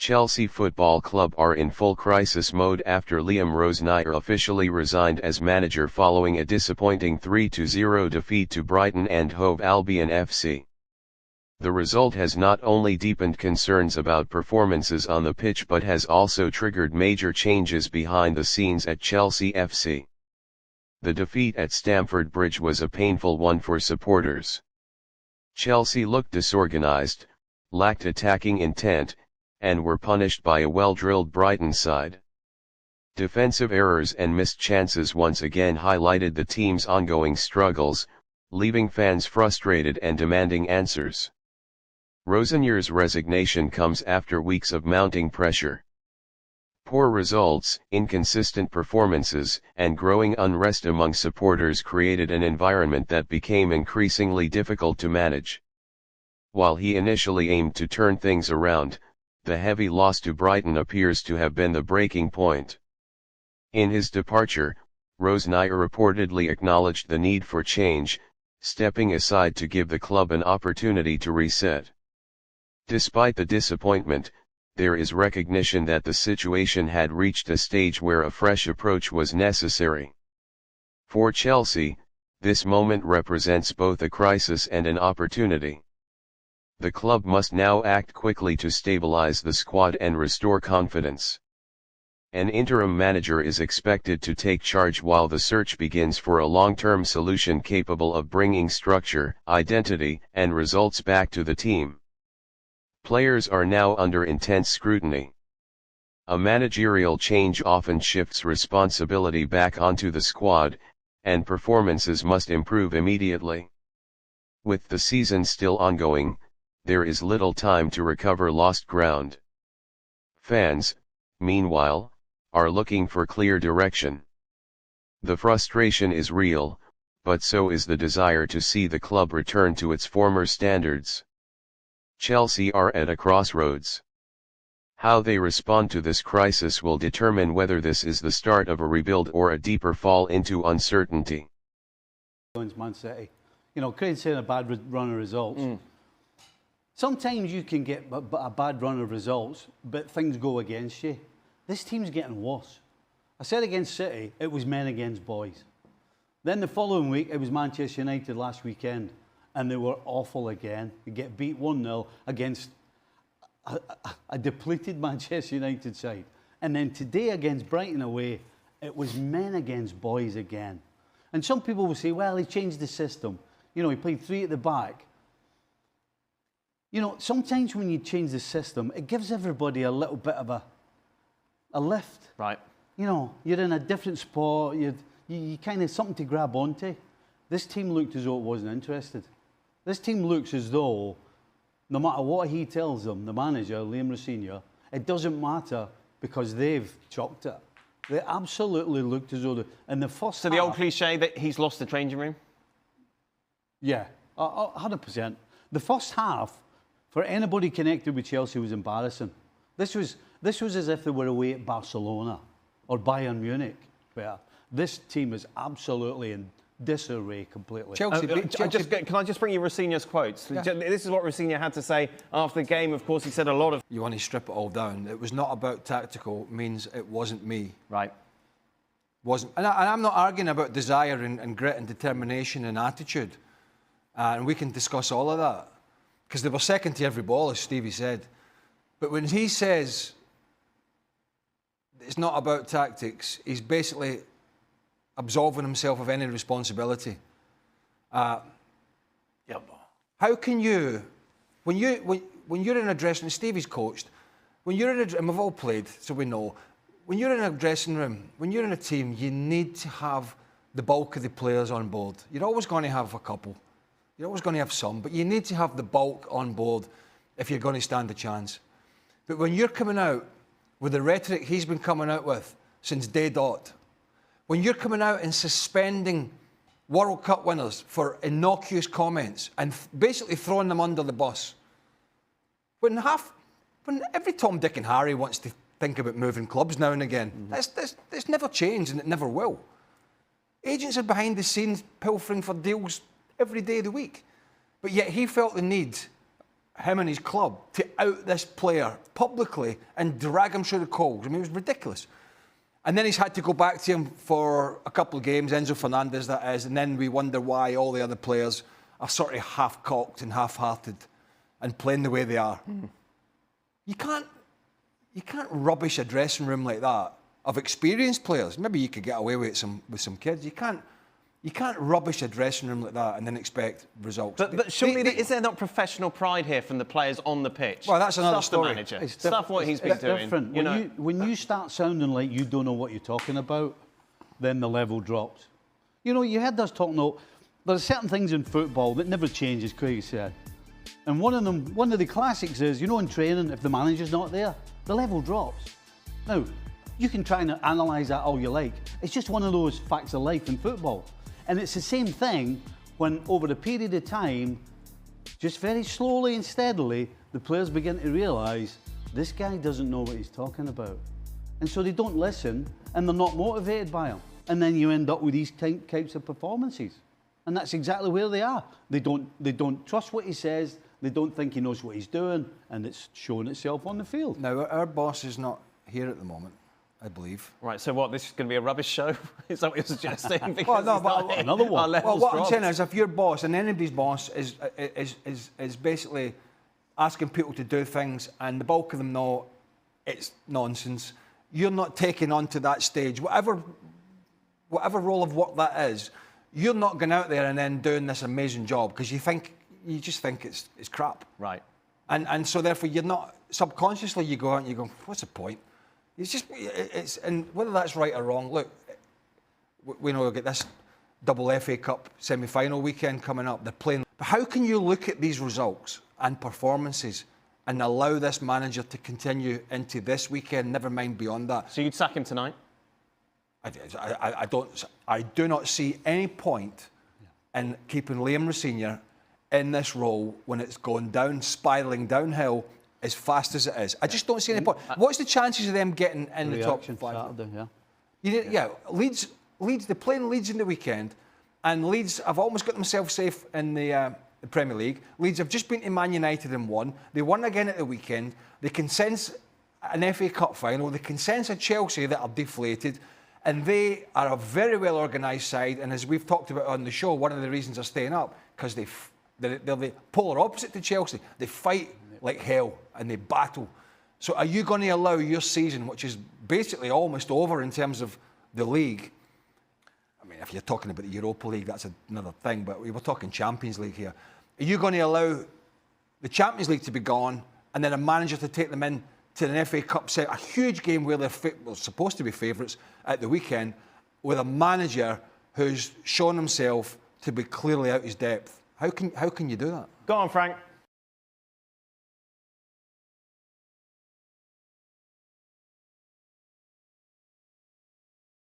Chelsea Football Club are in full crisis mode after Liam Rosenior officially resigned as manager following a disappointing 3-0 defeat to Brighton and Hove Albion F.C. The result has not only deepened concerns about performances on the pitch but has also triggered major changes behind the scenes at Chelsea FC. The defeat at Stamford Bridge was a painful one for supporters. Chelsea looked disorganised, lacked attacking intent, and were punished by a well-drilled Brighton side. Defensive errors and missed chances once again highlighted the team's ongoing struggles, leaving fans frustrated and demanding answers. Rosenior's resignation comes after weeks of mounting pressure. Poor results, inconsistent performances, and growing unrest among supporters created an environment that became increasingly difficult to manage. While he initially aimed to turn things around, the heavy loss to Brighton appears to have been the breaking point. In his departure, Rosenior reportedly acknowledged the need for change, stepping aside to give the club an opportunity to reset. Despite the disappointment, there is recognition that the situation had reached a stage where a fresh approach was necessary. For Chelsea, this moment represents both a crisis and an opportunity. The club must now act quickly to stabilize the squad and restore confidence. An interim manager is expected to take charge while the search begins for a long-term solution capable of bringing structure, identity, and results back to the team. Players are now under intense scrutiny. A managerial change often shifts responsibility back onto the squad, and performances must improve immediately. With the season still ongoing, there is little time to recover lost ground. Fans, meanwhile, are looking for clear direction. The frustration is real, but so is the desire to see the club return to its former standards. Chelsea are at a crossroads. How they respond to this crisis will determine whether this is the start of a rebuild or a deeper fall into uncertainty. Man City, Craig's saying a bad run of results. Sometimes you can get a bad run of results, but things go against you. This team's getting worse. I said against City, it was men against boys. Then the following week, it was Manchester United last weekend, and they were awful again. They get beat 1-0 against a depleted Manchester United side. And then today against Brighton away, it was men against boys again. And some people will say, well, he changed the system. He played three at the back. Sometimes when you change the system, it gives everybody a little bit of a lift. Right. You're in a different spot, you kind of something to grab onto. This team looked as though it wasn't interested. This team looks as though, no matter what he tells them, the manager, Liam Rosenior, it doesn't matter because they've chopped it. They absolutely looked as though in the first So half, the old cliche that he's lost the changing room? Yeah, 100%. The first half, for anybody connected with Chelsea, was embarrassing. This was as if they were away at Barcelona or Bayern Munich. Where this team is absolutely in disarray completely. Can I just bring you Rosenior's quotes? Yeah. This is what Rosenior had to say after the game. Of course, he said a lot of... You want to strip it all down. It was not about tactical, means it wasn't me. Right. Wasn't. And I'm not arguing about desire and grit and determination and attitude. And we can discuss all of that. Because they were second to every ball, as Stevie said. But when he says it's not about tactics, he's basically absolving himself of any responsibility. How can you, when you're in a dressing room, Stevie's coached, when you're in and we've all played, so we know, when you're in a dressing room, when you're in a team, you need to have the bulk of the players on board. You're always going to have a couple. You're always going to have some, but you need to have the bulk on board if you're going to stand a chance. But when you're coming out with the rhetoric he's been coming out with since day dot, when you're coming out and suspending World Cup winners for innocuous comments and basically throwing them under the bus, when every Tom, Dick and Harry wants to think about moving clubs now and again, that's never changed and it never will. Agents are behind the scenes pilfering for deals every day of the week. But yet he felt the need him and his club to out this player publicly and drag him through the coals. I mean, it was ridiculous. And then he's had to go back to him for a couple of games, Enzo Fernandez that is, and then we wonder why all the other players are sort of half-cocked and half-hearted and playing the way they are. You can't rubbish a dressing room like that of experienced players. Maybe you could get away with it with some kids. You can't rubbish a dressing room like that and then expect results. But surely, is there not professional pride here from the players on the pitch? Well, that's another Stuff story. the manager. Stuff what he's been doing. Different. When you start sounding like you don't know what you're talking about, then the level drops. You know, you had us talking about, there are certain things in football that never change, as Craig said. And one of the classics is, you know, in training, if the manager's not there, the level drops. Now, you can try and analyse that all you like. It's just one of those facts of life in football. And it's the same thing when, over a period of time, just very slowly and steadily, the players begin to realise this guy doesn't know what he's talking about. And so they don't listen, and they're not motivated by him. And then you end up with these types of performances. And that's exactly where they are. They don't trust what he says, they don't think he knows what he's doing, and it's showing itself on the field. Now, our boss is not here at the moment, I believe. Right, so what, this is going to be a rubbish show? Is that what you're suggesting? Well, no, but another one. Well, what I'm saying is, if your boss, and anybody's boss, is basically asking people to do things, and the bulk of them know it's nonsense, you're not taking on to that stage. Whatever role of work that is, you're not going out there and then doing this amazing job because you just think it's crap. Right. And so therefore you're not, subconsciously you go out and you go, what's the point? And whether that's right or wrong, look, we know we'll get this double FA Cup semi-final weekend coming up. They're playing. But how can you look at these results and performances and allow this manager to continue into this weekend, never mind beyond that? So you'd sack him tonight? I do not see any point in keeping Liam Rosenior in this role when it's going down, spiralling downhill as fast as it is. I just don't see any point. What's the chances of them getting in the top 5? Saturday, Leeds, they're playing Leeds in the weekend, and Leeds have almost got themselves safe in the Premier League. Leeds have just been to Man United and won. They won again at the weekend. They can sense an FA Cup final. They can sense a Chelsea that are deflated. And they are a very well organised side. And as we've talked about on the show, one of the reasons they're staying up, because they're the polar opposite to Chelsea. They fight like hell and they battle. So are you going to allow your season, which is basically almost over in terms of the league? I mean, if you're talking about the Europa League, that's another thing, but we were talking Champions League here. Are you going to allow the Champions League to be gone and then a manager to take them in to an FA Cup set, a huge game where they're supposed to be favourites at the weekend, with a manager who's shown himself to be clearly out his depth? How can you do that? Go on, Frank.